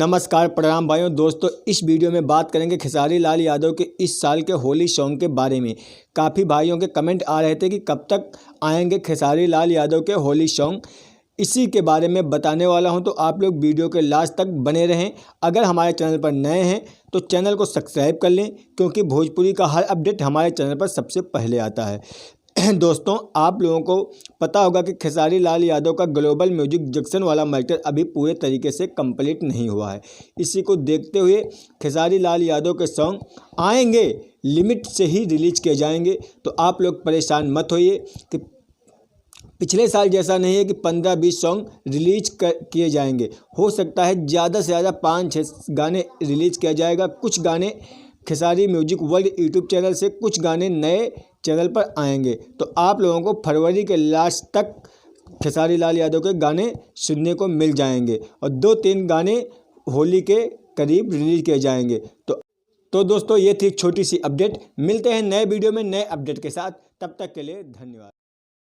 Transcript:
नमस्कार प्रणाम भाइयों दोस्तों। इस वीडियो में बात करेंगे खेसारी लाल यादव के इस साल के होली सॉन्ग के बारे में। काफ़ी भाइयों के कमेंट आ रहे थे कि कब तक आएंगे खेसारी लाल यादव के होली सॉन्ग, इसी के बारे में बताने वाला हूं। तो आप लोग वीडियो के लास्ट तक बने रहें। अगर हमारे चैनल पर नए हैं तो चैनल को सब्सक्राइब कर लें, क्योंकि भोजपुरी का हर अपडेट हमारे चैनल पर सबसे पहले आता है। दोस्तों, आप लोगों को पता होगा कि खेसारी लाल यादव का ग्लोबल म्यूजिक जंक्शन वाला मैटर अभी पूरे तरीके से कंप्लीट नहीं हुआ है। इसी को देखते हुए खेसारी लाल यादव के सॉन्ग आएंगे, लिमिट से ही रिलीज किए जाएंगे। तो आप लोग परेशान मत होइए कि पिछले साल जैसा नहीं है कि 15-20 सॉन्ग रिलीज किए जाएंगे। हो सकता है ज़्यादा से ज़्यादा 5-6 गाने रिलीज किया जाएगा। कुछ गाने Khesari music world YouTube channel से, कुछ गाने नए चैनल पर आएंगे। तो आप लोगों को फरवरी के लास्ट तक खेसारी लाल यादव के गाने सुनने को मिल जाएंगे और 2-3 गाने होली के करीब रिलीज किए जाएंगे। तो दोस्तों, ये थी एक छोटी सी अपडेट। मिलते हैं नए वीडियो में नए अपडेट के साथ। तब तक के लिए धन्यवाद।